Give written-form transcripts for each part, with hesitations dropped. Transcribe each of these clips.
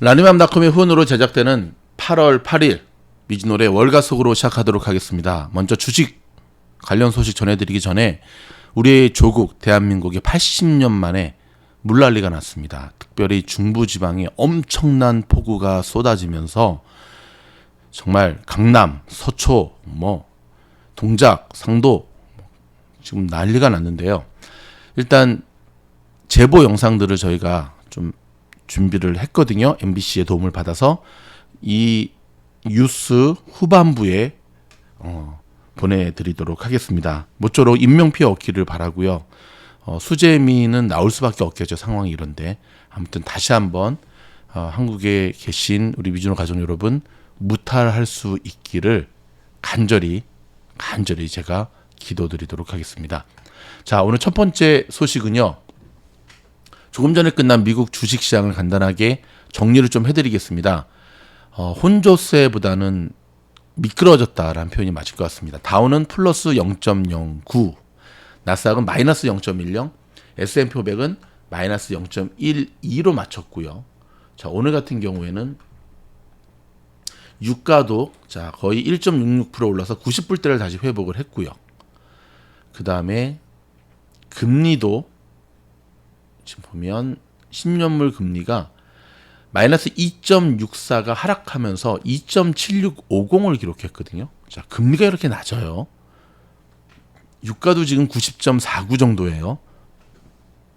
라니맘닷컴의 후원으로 제작되는 8월 8일 미즈노래 월가속으로 시작하도록 하겠습니다. 먼저 주식 관련 소식 전해드리기 전에 우리의 조국 대한민국의 80년 만에 물난리가 났습니다. 특별히 중부지방에 엄청난 폭우가 쏟아지면서 정말 강남, 서초, 동작, 상도 지금 난리가 났는데요. 일단 제보 영상들을 저희가 좀 준비를 했거든요. MBC의 도움을 받아서 이 뉴스 후반부에 보내드리도록 하겠습니다. 모쪼록 인명피해 없기를 바라고요. 수재미는 나올 수밖에 없겠죠. 상황이 이런데 아무튼 다시 한번 한국에 계신 우리 미즈노 가족 여러분 무탈할 수 있기를 간절히 제가 기도드리도록 하겠습니다. 자, 오늘 첫 번째 소식은요. 조금 전에 끝난 미국 주식시장을 간단하게 정리를 좀 해드리겠습니다. 혼조세보다는 미끄러졌다라는 표현이 맞을 것 같습니다. 다우는 플러스 0.09, 나스닥은 마이너스 0.10, S&P 500은 마이너스 0.12로 맞췄고요. 자, 오늘 같은 경우에는 유가도 거의 1.66% 올라서 90불대를 다시 회복을 했고요. 그 다음에 금리도 지금 보면 10년물 금리가 마이너스 2.64가 하락하면서 2.7650을 기록했거든요. 자, 금리가 이렇게 낮아요. 유가도 지금 90.49 정도예요.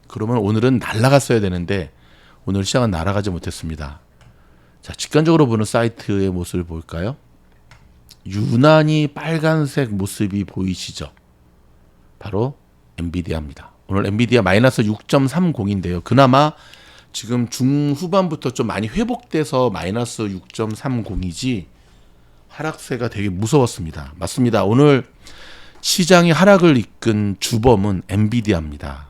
그러면 오늘은 날아갔어야 되는데 오늘 시장은 날아가지 못했습니다. 자, 직관적으로 보는 사이트의 모습을 볼까요? 유난히 빨간색 모습이 보이시죠? 바로 엔비디아입니다. 오늘 엔비디아 마이너스 6.30인데요. 그나마 지금 중후반부터 좀 많이 회복돼서 마이너스 6.30이지 하락세가 되게 무서웠습니다. 맞습니다. 오늘 시장의 하락을 이끈 주범은 엔비디아입니다.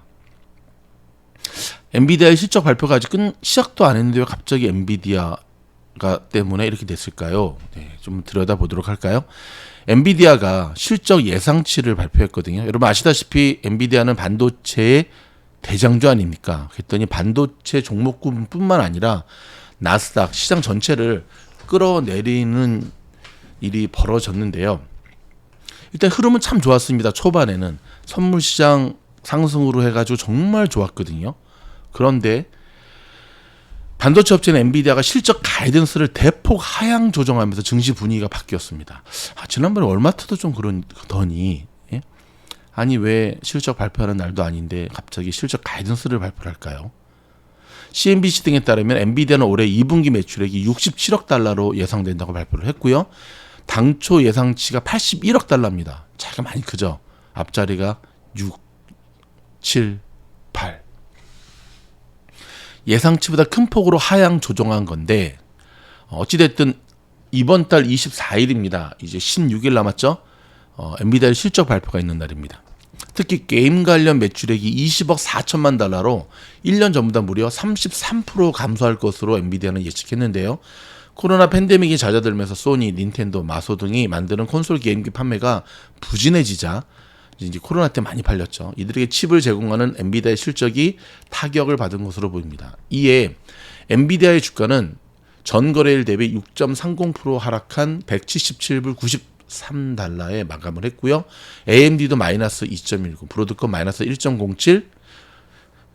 엔비디아의 실적 발표가 아직 시작도 안 했는데 왜 갑자기 엔비디아가 때문에 이렇게 됐을까요? 네, 좀 들여다보도록 할까요? 엔비디아가 실적 예상치를 발표했거든요. 여러분 아시다시피 엔비디아는 반도체의 대장주 아닙니까? 그랬더니 반도체 종목군뿐만 아니라 나스닥 시장 전체를 끌어내리는 일이 벌어졌는데요. 일단 흐름은 참 좋았습니다. 초반에는 선물 시장 상승으로 해가지고 정말 좋았거든요. 그런데 반도체 업체는 엔비디아가 실적 가이던스를 대폭 하향 조정하면서 증시 분위기가 바뀌었습니다. 지난번에 월마트도 좀 그러더니 아니 왜 실적 발표하는 날도 아닌데 갑자기 실적 가이던스를 발표할까요? CNBC 등에 따르면 엔비디아는 올해 2분기 매출액이 67억 달러로 예상된다고 발표를 했고요. 당초 예상치가 81억 달러입니다. 차이가 많이 크죠. 앞자리가 6, 7, 8. 예상치보다 큰 폭으로 하향 조정한 건데 어찌됐든 이번 달 24일입니다. 이제 16일 남았죠. 엔비디아의 실적 발표가 있는 날입니다. 특히 게임 관련 매출액이 20억 4천만 달러로 1년 전보다 무려 33% 감소할 것으로 엔비디아는 예측했는데요. 코로나 팬데믹이 잦아들면서 소니, 닌텐도, 마소 등이 만드는 콘솔 게임기 판매가 부진해지자 이제 코로나 때 많이 팔렸죠. 이들에게 칩을 제공하는 엔비디아의 실적이 타격을 받은 것으로 보입니다. 이에 엔비디아의 주가는 전 거래일 대비 6.30% 하락한 177불 93달러에 마감을 했고요. AMD도 마이너스 2.19, 브로드컴 마이너스 1.07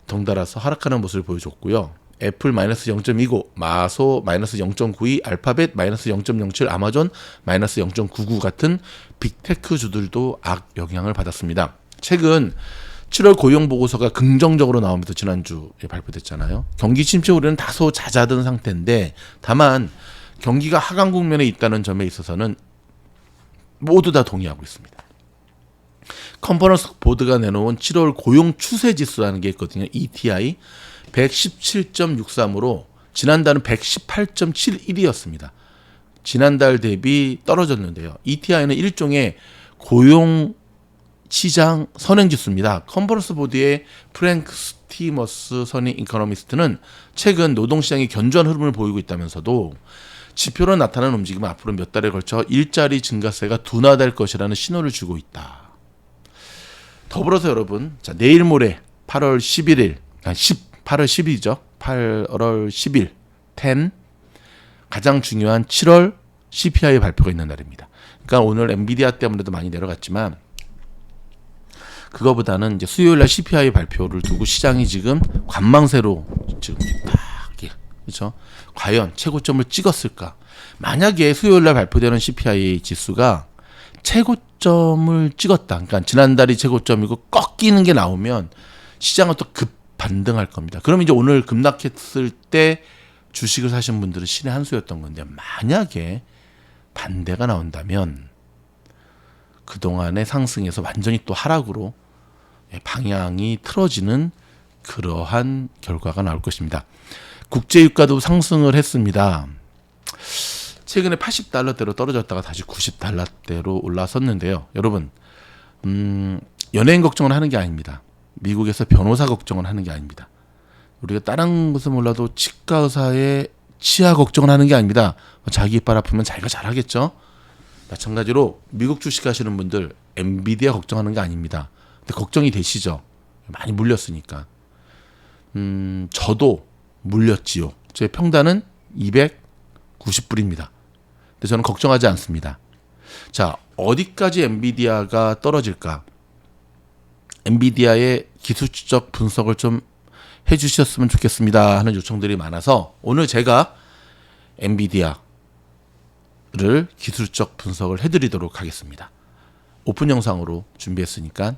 덩달아서 하락하는 모습을 보여줬고요. 애플 마이너스 0.29, 마소 마이너스 0.92, 알파벳 마이너스 0.07, 아마존 마이너스 0.99 같은 빅테크 주들도 악영향을 받았습니다. 최근 7월 고용 보고서가 긍정적으로 나오면서 지난주에 발표됐잖아요. 경기 침체 우려는 다소 잦아든 상태인데 다만 경기가 하강 국면에 있다는 점에 있어서는 모두 다 동의하고 있습니다. 컨퍼런스 보드가 내놓은 7월 고용 추세 지수라는 게 있거든요. ETI 117.63으로 지난달은 118.71이었습니다. 지난달 대비 떨어졌는데요. ETI는 일종의 고용 시장 선행지수입니다. 컨퍼런스 보드의 프랭크 스티머스 선임 이코노미스트는 최근 노동시장이 견조한 흐름을 보이고 있다면서도 지표로 나타나는 움직임은 앞으로 몇 달에 걸쳐 일자리 증가세가 둔화될 것이라는 신호를 주고 있다. 더불어서 여러분, 자, 내일 모레 8월 11일, 8월 10일이죠. 8월 10일, 10, 가장 중요한 7월 CPI 발표가 있는 날입니다. 그러니까 오늘 엔비디아 때문에도 많이 내려갔지만 그거보다는 이제 수요일 날 CPI 발표를 두고 시장이 지금 관망세로 지금 딱 그렇죠. 과연 최고점을 찍었을까? 만약에 수요일 날 발표되는 CPI 지수가 최고점을 찍었다. 그러니까 지난달이 최고점이고 꺾이는 게 나오면 시장은 또 급 반등할 겁니다. 그럼 이제 오늘 급락했을 때 주식을 사신 분들은 신의 한 수였던 건데 만약에 반대가 나온다면 그동안의 상승에서 완전히 또 하락으로 방향이 틀어지는 그러한 결과가 나올 것입니다. 국제유가도 상승을 했습니다. 최근에 80달러대로 떨어졌다가 다시 90달러대로 올라섰는데요. 여러분, 연예인 걱정을 하는 게 아닙니다. 미국에서 변호사 걱정을 하는 게 아닙니다. 우리가 다른 것은 몰라도 치과 의사의 치아 걱정을 하는 게 아닙니다. 자기 이빨 아프면 자기가 잘하겠죠. 마찬가지로 미국 주식 하시는 분들 엔비디아 걱정하는 게 아닙니다. 근데 걱정이 되시죠. 많이 물렸으니까. 저도 물렸지요. 제 평단은 290불입니다. 근데 저는 걱정하지 않습니다. 자, 어디까지 엔비디아가 떨어질까? 엔비디아의 기술적 분석을 좀 해주셨으면 좋겠습니다 하는 요청들이 많아서 오늘 제가 엔비디아를 기술적 분석을 해드리도록 하겠습니다. 오픈 영상으로 준비했으니까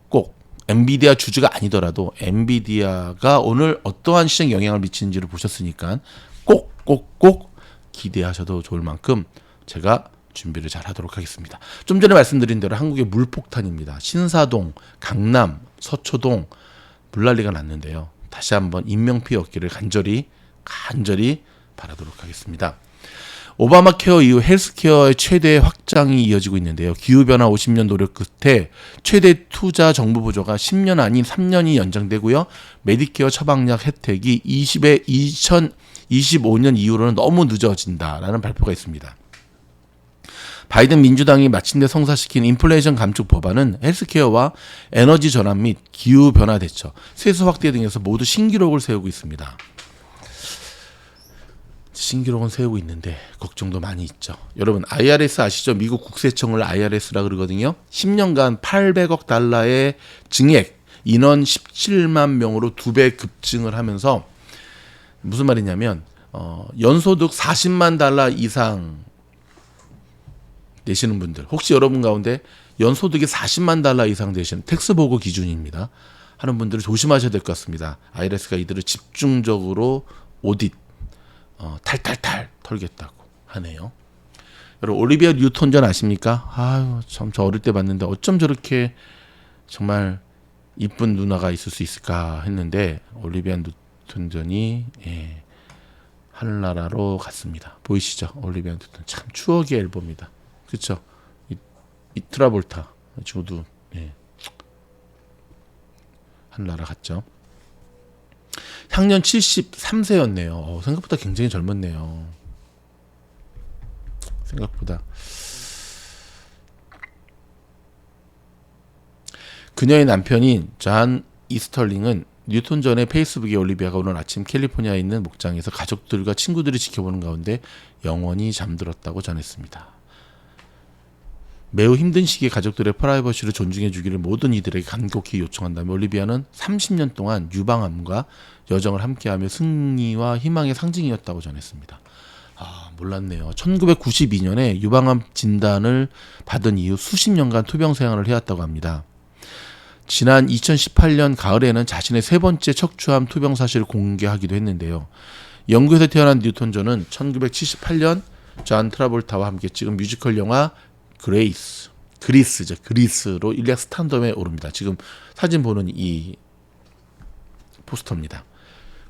꼭 엔비디아 주주가 아니더라도 엔비디아가 오늘 어떠한 시장에 영향을 미치는지를 보셨으니까 꼭 기대하셔도 좋을 만큼 제가 준비를 잘 하도록 하겠습니다. 좀 전에 말씀드린 대로 한국의 물폭탄입니다. 신사동, 강남, 서초동 물난리가 났는데요. 다시 한번 인명피해 없기를 간절히 바라도록 하겠습니다. 오바마 케어 이후 헬스케어의 최대 확장이 이어지고 있는데요. 기후변화 50년 노력 끝에 최대 투자 정부 보조가 10년 아닌 3년이 연장되고요. 메디케어 처방약 혜택이 2025년 이후로는 너무 늦어진다라는 발표가 있습니다. 바이든 민주당이 마침내 성사시킨 인플레이션 감축 법안은 헬스케어와 에너지 전환 및 기후변화 대처, 세수 확대 등에서 모두 신기록을 세우고 있습니다. 신기록은 세우고 있는데 걱정도 많이 있죠. 여러분 IRS 아시죠? 미국 국세청을 IRS라 그러거든요. 10년간 800억 달러의 증액, 인원 17만 명으로 2배 급증을 하면서 무슨 말이냐면 연소득 40만 달러 이상 내시는 분들, 혹시 여러분 가운데 연소득이 40만 달러 이상 되시는 텍스 보고 기준입니다 하는 분들은 조심하셔야 될 것 같습니다. IRS가 이들을 집중적으로 오딧 탈탈탈 털겠다고 하네요. 여러분 올리비아 뉴턴 존 아십니까? 아유 참 저 어릴 때 봤는데 어쩜 저렇게 정말 이쁜 누나가 있을 수 있을까 했는데 올리비아 뉴턴 존이 하늘나라로 갔습니다. 보이시죠? 올리비아 뉴턴 참 추억의 앨범이다. 그렇죠? 이 트라볼타 친구도 하늘나라 갔죠. 향년 73세였네요. 생각보다 굉장히 젊었네요. 생각보다. 그녀의 남편인 존 이스털링은 뉴턴 전의 페이스북에 올리비아가 오늘 아침 캘리포니아에 있는 목장에서 가족들과 친구들이 지켜보는 가운데 영원히 잠들었다고 전했습니다. 매우 힘든 시기에 가족들의 프라이버시를 존중해 주기를 모든 이들에게 간곡히 요청한다며 올리비아는 30년 동안 유방암과 여정을 함께하며 승리와 희망의 상징이었다고 전했습니다. 몰랐네요. 1992년에 유방암 진단을 받은 이후 수십 년간 투병 생활을 해왔다고 합니다. 지난 2018년 가을에는 자신의 세 번째 척추암 투병 사실을 공개하기도 했는데요. 영국에서 태어난 뉴턴 존은 1978년 존 트라볼타와 함께 찍은 뮤지컬 영화 그리스로 일약 스탄덤에 오릅니다. 지금 사진 보는 이 포스터입니다.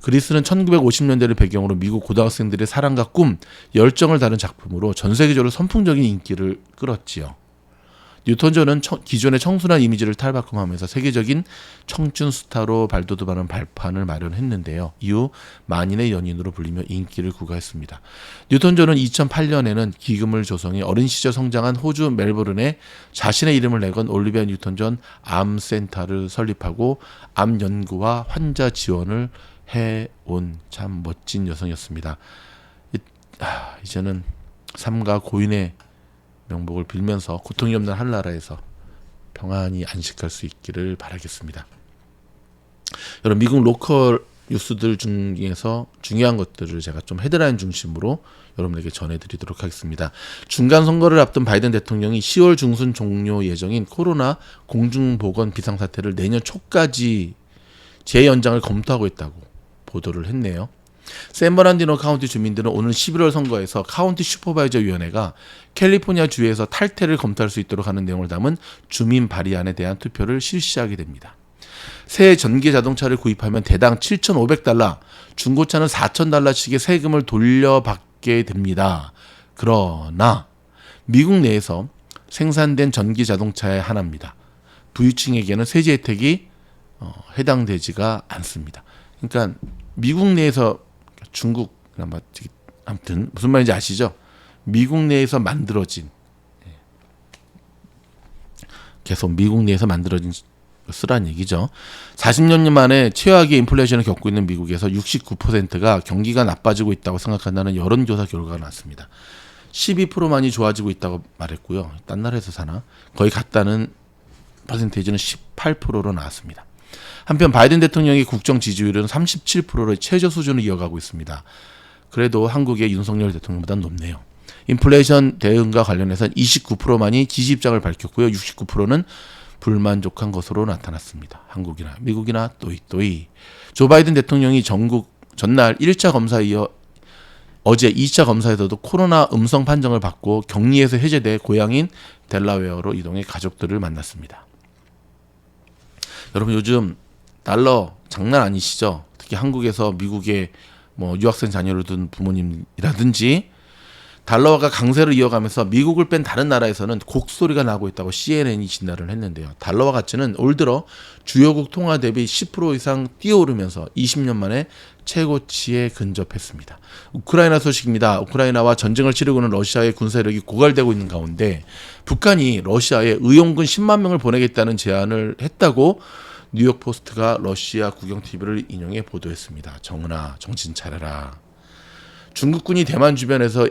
그리스는 1950년대를 배경으로 미국 고등학생들의 사랑과 꿈, 열정을 다룬 작품으로 전 세계적으로 선풍적인 인기를 끌었지요. 뉴턴 존은 기존의 청순한 이미지를 탈바꿈하면서 세계적인 청춘 스타로 발돋움하는 발판을 마련했는데요. 이후 만인의 연인으로 불리며 인기를 구가했습니다. 뉴턴 존은 2008년에는 기금을 조성해 어린 시절 성장한 호주 멜버른에 자신의 이름을 내건 올리비아 뉴턴 존 암센터를 설립하고 암 연구와 환자 지원을 해온 참 멋진 여성이었습니다. 이제는 삼가 고인의 명복을 빌면서 고통이 없는 한나라에서 평안히 안식할 수 있기를 바라겠습니다. 여러분, 미국 로컬 뉴스들 중에서 중요한 것들을 제가 좀 헤드라인 중심으로 여러분에게 전해드리도록 하겠습니다. 중간 선거를 앞둔 바이든 대통령이 10월 중순 종료 예정인 코로나 공중보건 비상사태를 내년 초까지 재연장을 검토하고 있다고 보도를 했네요. 샌버난디노 카운티 주민들은 오늘 11월 선거에서 카운티 슈퍼바이저 위원회가 캘리포니아 주에서 탈퇴를 검토할 수 있도록 하는 내용을 담은 주민 발의안에 대한 투표를 실시하게 됩니다. 새 전기 자동차를 구입하면 대당 $7,500, 중고차는 $4,000씩의 세금을 돌려받게 됩니다. 그러나 미국 내에서 생산된 전기 자동차의 하나입니다. 부유층에게는 세제 혜택이 해당되지가 않습니다. 그러니까 미국 내에서 중국 아무튼 무슨 말인지 아시죠? 미국 내에서 만들어진 계속 미국 내에서 만들어진 쓰란 얘기죠. 40년 만에 최악의 인플레이션을 겪고 있는 미국에서 69%가 경기가 나빠지고 있다고 생각한다는 여론조사 결과가 나왔습니다. 12%만이 좋아지고 있다고 말했고요. 딴 나라에서 사나? 거의 같다는 퍼센테이지는 18%로 나왔습니다. 한편 바이든 대통령의 국정 지지율은 37%의 최저 수준을 이어가고 있습니다. 그래도 한국의 윤석열 대통령보다 높네요. 인플레이션 대응과 관련해서는 29%만이 지지 입장을 밝혔고요. 69%는 불만족한 것으로 나타났습니다. 한국이나 미국이나 또이. 조 바이든 대통령이 전날 1차 검사에 이어 어제 2차 검사에서도 코로나 음성 판정을 받고 격리에서 해제돼 고향인 델라웨어로 이동해 가족들을 만났습니다. 여러분, 요즘 달러 장난 아니시죠? 특히 한국에서 미국에 유학생 자녀를 둔 부모님이라든지 달러가 강세를 이어가면서 미국을 뺀 다른 나라에서는 곡소리가 나고 있다고 CNN이 진단을 했는데요. 달러와 가치는 올 들어 주요국 통화 대비 10% 이상 뛰어오르면서 20년 만에 최고치에 근접했습니다. 우크라이나 소식입니다. 우크라이나와 전쟁을 치르고는 러시아의 군사력이 고갈되고 있는 가운데 북한이 러시아에 의용군 10만 명을 보내겠다는 제안을 했다고 뉴욕 포스트가 러시아 국영 TV를 인용해 보도했습니다. 정은아, 정신 차려라. 중국군이 대만 주변에서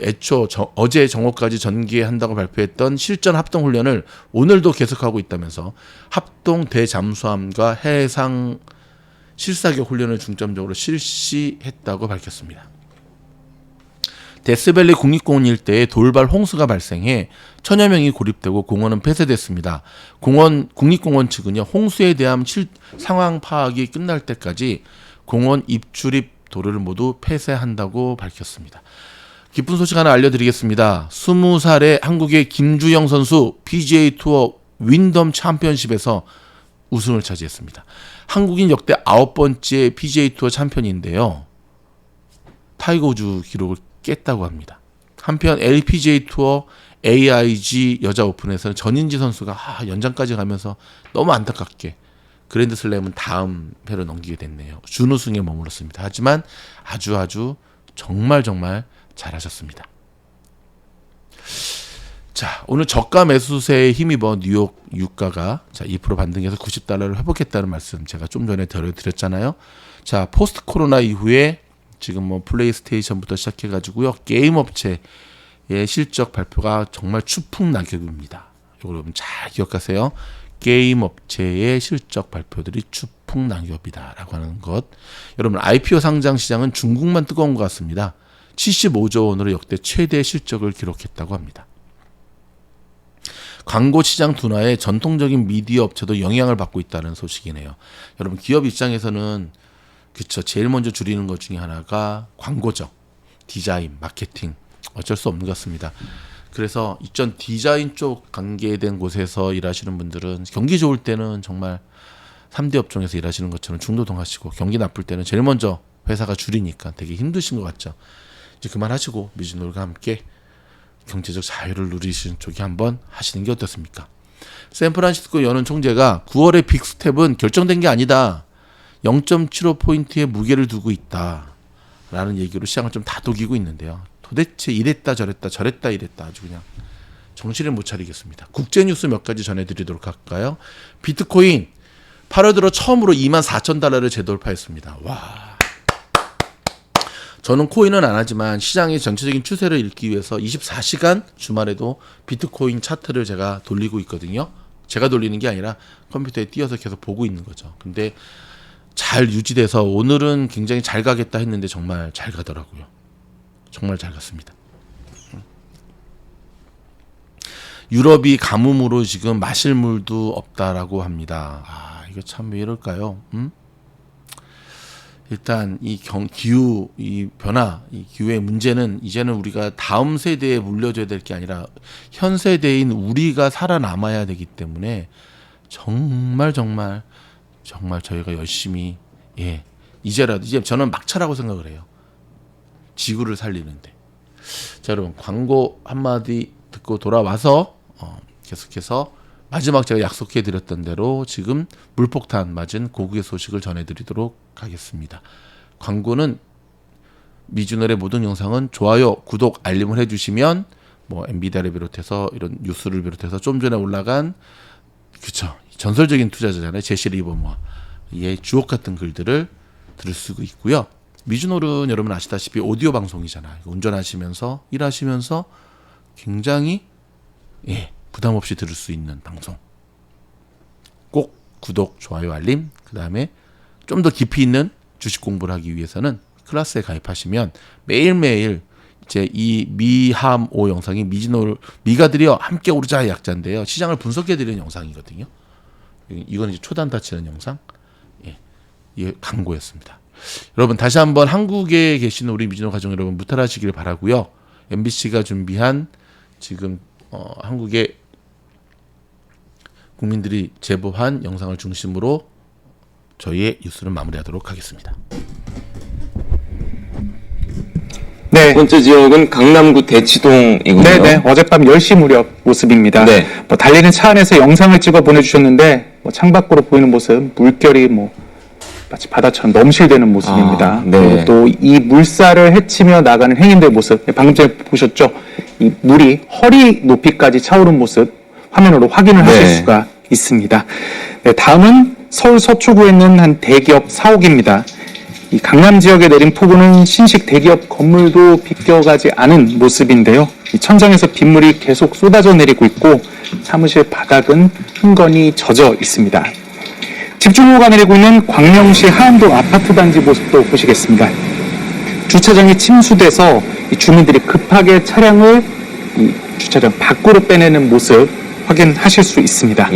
어제 정오까지 전개한다고 발표했던 실전 합동 훈련을 오늘도 계속하고 있다면서 합동 대잠수함과 해상 실사격 훈련을 중점적으로 실시했다고 밝혔습니다. 데스밸리 국립공원 일대에 돌발 홍수가 발생해 천여 명이 고립되고 공원은 폐쇄됐습니다. 국립공원 측은요, 홍수에 대한 상황 파악이 끝날 때까지 공원 입출입 도로를 모두 폐쇄한다고 밝혔습니다. 기쁜 소식 하나 알려드리겠습니다. 20살의 한국의 김주영 선수 PGA 투어 윈덤 챔피언십에서 우승을 차지했습니다. 한국인 역대 9번째 PGA 투어 챔피언인데요. 타이거 우즈 기록을 깼다고 합니다. 한편 LPGA 투어 AIG 여자 오픈에서는 전인지 선수가 연장까지 가면서 너무 안타깝게 그랜드슬램은 다음 회로 넘기게 됐네요. 준우승에 머물렀습니다. 하지만 아주 정말 잘하셨습니다. 자, 오늘 저가 매수세에 힘입어 뉴욕 유가가 2% 반등해서 $90를 회복했다는 말씀 제가 좀 전에 드렸잖아요. 자, 포스트 코로나 이후에 지금 플레이스테이션부터 시작해가지고요, 게임 업체의 실적 발표가 정말 추풍낙엽입니다. 이거 여러분 잘 기억하세요. 게임 업체의 실적 발표들이 추풍낙엽이다라고 하는 것. 여러분, IPO 상장 시장은 중국만 뜨거운 것 같습니다. 75조 원으로 역대 최대 실적을 기록했다고 합니다. 광고 시장 둔화에 전통적인 미디어 업체도 영향을 받고 있다는 소식이네요. 여러분, 기업 입장에서는 제일 먼저 줄이는 것 중에 하나가 광고죠. 디자인, 마케팅, 어쩔 수 없는 것 같습니다. 그래서 이전 디자인 쪽 관계된 곳에서 일하시는 분들은 경기 좋을 때는 정말 3대 업종에서 일하시는 것처럼 중도동하시고, 경기 나쁠 때는 제일 먼저 회사가 줄이니까 되게 힘드신 것 같죠. 이제 그만하시고 미즈노르가 함께 경제적 자유를 누리시는 쪽이 한번 하시는 게 어떻습니까? 샌프란시스코 연은 총재가 9월의 빅스텝은 결정된 게 아니다. 0.75포인트의 무게를 두고 있다라는 얘기로 시장을 좀 다독이고 있는데요. 도대체 이랬다 저랬다 이랬다 아주 그냥 정신을 못 차리겠습니다. 국제뉴스 몇 가지 전해드리도록 할까요? 비트코인 8월 들어 처음으로 $24,000를 재돌파했습니다. 와, 저는 코인은 안 하지만 시장의 전체적인 추세를 읽기 위해서 24시간 주말에도 비트코인 차트를 제가 돌리고 있거든요. 제가 돌리는 게 아니라 컴퓨터에 띄어서 계속 보고 있는 거죠. 근데 잘 유지돼서 오늘은 굉장히 잘 가겠다 했는데 정말 잘 가더라고요. 정말 잘 갔습니다. 유럽이 가뭄으로 지금 마실 물도 없다라고 합니다. 이거 참 왜 이럴까요? 일단 기후, 이 변화, 이 기후의 문제는 이제는 우리가 다음 세대에 물려줘야 될 게 아니라 현 세대인 우리가 살아남아야 되기 때문에 정말 저희가 열심히, 이제 저는 막차라고 생각을 해요. 지구를 살리는데. 자, 여러분, 광고 한마디 듣고 돌아와서 계속해서 마지막 제가 약속해 드렸던 대로 지금 물폭탄 맞은 고국의 소식을 전해드리도록 하겠습니다. 광고는 미주널의 모든 영상은 좋아요, 구독, 알림을 해주시면 뭐 엔비디아를 비롯해서 이런 뉴스를 비롯해서 좀 전에 올라간 전설적인 투자자잖아요. 제시 리버머의 주옥 같은 글들을 들을 수 있고요. 미주널은 여러분 아시다시피 오디오 방송이잖아요. 운전하시면서 일하시면서 굉장히 부담 없이 들을 수 있는 방송. 꼭 구독, 좋아요, 알림, 그 다음에 좀 더 깊이 있는 주식 공부를 하기 위해서는 클래스에 가입하시면 매일매일 이제 이 미함5 영상이 미가 들여 함께 오르자의 약자인데요. 시장을 분석해드리는 영상이거든요. 이건 이제 초단 다치는 영상. 이게 광고였습니다. 여러분 다시 한번 한국에 계시는 우리 미주노 가족 여러분 무탈하시길 바라고요. MBC가 준비한 지금 한국의 국민들이 제보한 영상을 중심으로 저희의 뉴스를 마무리하도록 하겠습니다. 네. 첫 번째 지역은 강남구 대치동이군요. 네네. 어젯밤 10시 무렵 모습입니다. 네. 달리는 차 안에서 영상을 찍어 보내주셨는데 창밖으로 보이는 모습, 물결이 마치 바다처럼 넘실대는 모습입니다. 네. 그리고 또 이 물살을 헤치며 나가는 행인들의 모습, 방금 전에 보셨죠? 이 물이 허리 높이까지 차오른 모습 화면으로 확인을 하실 수가 있습니다. 네, 다음은 서울 서초구에 있는 한 대기업 사옥입니다. 이 강남 지역에 내린 폭우는 신식 대기업 건물도 비껴가지 않은 모습인데요. 이 천장에서 빗물이 계속 쏟아져 내리고 있고 사무실 바닥은 흥건히 젖어 있습니다. 집중호우가 내리고 있는 광명시 하안동 아파트 단지 모습도 보시겠습니다. 주차장이 침수돼서 주민들이 급하게 차량을 주차장 밖으로 빼내는 모습 확인하실 수 있습니다.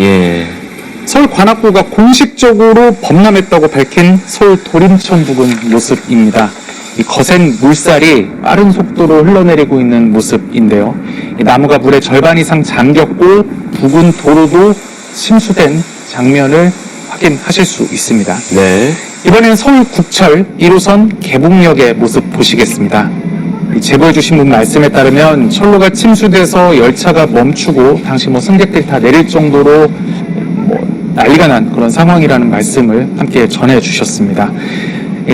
서울 관악구가 공식적으로 범람했다고 밝힌 서울 도림천 부근 모습입니다. 이 거센 물살이 빠른 속도로 흘러내리고 있는 모습인데요. 이 나무가 물의 절반 이상 잠겼고 부근 도로도 침수된 장면을 확인하실 수 있습니다. 네. 이번에는 서울 국철 1호선 개봉역의 모습 보시겠습니다. 제보해주신 분 말씀에 따르면 철로가 침수돼서 열차가 멈추고 당시 승객들이 다 내릴 정도로 난리가 난 그런 상황이라는 말씀을 함께 전해주셨습니다.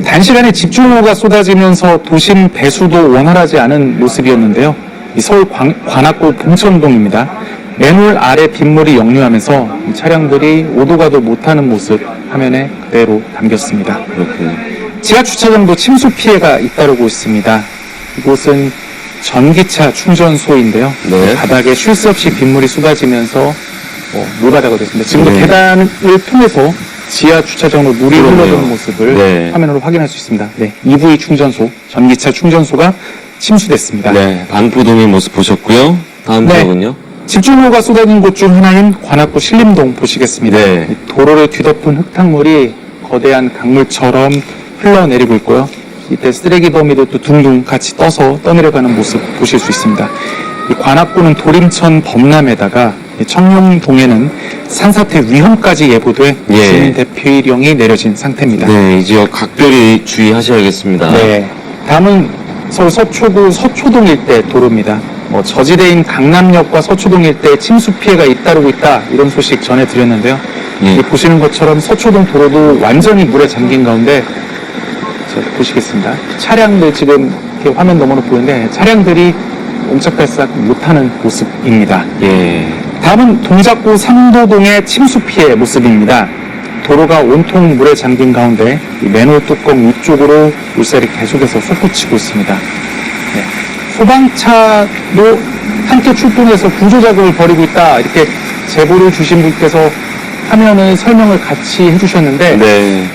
단시간에 집중호우가 쏟아지면서 도심 배수도 원활하지 않은 모습이었는데요. 서울 관악구 봉천동입니다. 맨홀 아래 빗물이 역류하면서 차량들이 오도가도 못하는 모습 화면에 그대로 담겼습니다. 지하 주차장도 침수 피해가 잇따르고 있습니다. 이곳은 전기차 충전소인데요. 네. 바닥에 쉴 새 없이 빗물이 쏟아지면서 물바다가 됐습니다. 지금도 계단을 통해서 지하 주차장으로 물이 흘러드는 모습을 화면으로 확인할 수 있습니다. 네, EV 충전소, 전기차 충전소가 침수됐습니다. 네, 반포동의 모습 보셨고요. 다음 지역은요? 집중호우가 쏟아진 곳 중 하나인 관악구 신림동 보시겠습니다. 도로를 뒤덮은 흙탕물이 거대한 강물처럼 흘러내리고 있고요. 이때 쓰레기 더미도 또 둥둥 같이 떠내려가는 모습 보실 수 있습니다. 이 관악구는 도림천 범람에다가 청룡동에는 산사태 위험까지 예보돼 시민 대피령이 내려진 상태입니다. 네, 이 지역 각별히 주의하셔야겠습니다. 네, 다음은 서울 서초구 서초동 일대 도로입니다. 저지대인 강남역과 서초동 일대에 침수 피해가 잇따르고 있다 이런 소식 전해드렸는데요. 보시는 것처럼 서초동 도로도 완전히 물에 잠긴 가운데 보시겠습니다. 차량들 지금 이렇게 화면 너머로 보이는데 차량들이 옴짝달싹 못하는 모습입니다. 다음은 동작구 삼도동의 침수 피해 모습입니다. 도로가 온통 물에 잠긴 가운데 이 맨홀 뚜껑 위쪽으로 물살이 계속해서 솟구치고 있습니다. 네. 소방차도 함께 출동해서 구조 작업을 벌이고 있다, 이렇게 제보를 주신 분께서 화면에 설명을 같이 해주셨는데 네.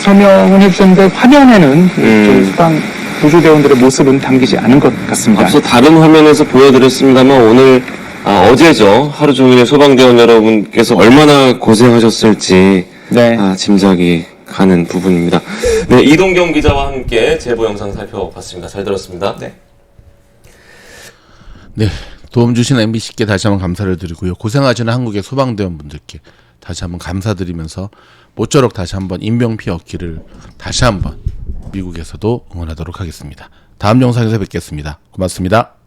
설명은 해주셨는데 화면에는 그 소방 구조대원들의 모습은 담기지 않은 것 같습니다. 앞서 다른 화면에서 보여드렸습니다만 오늘 어제죠. 하루 종일 소방대원 여러분께서 얼마나 고생하셨을지 네. 짐작이 가는 부분입니다. 네, 이동경 기자와 함께 제보 영상 살펴봤습니다. 잘 들었습니다. 네. 네, 도움 주신 MBC께 다시 한번 감사를 드리고요. 고생하시는 한국의 소방대원분들께 다시 한번 감사드리면서 모쪼록 다시 한번 인명 피해 없기를 다시 한번 미국에서도 응원하도록 하겠습니다. 다음 영상에서 뵙겠습니다. 고맙습니다.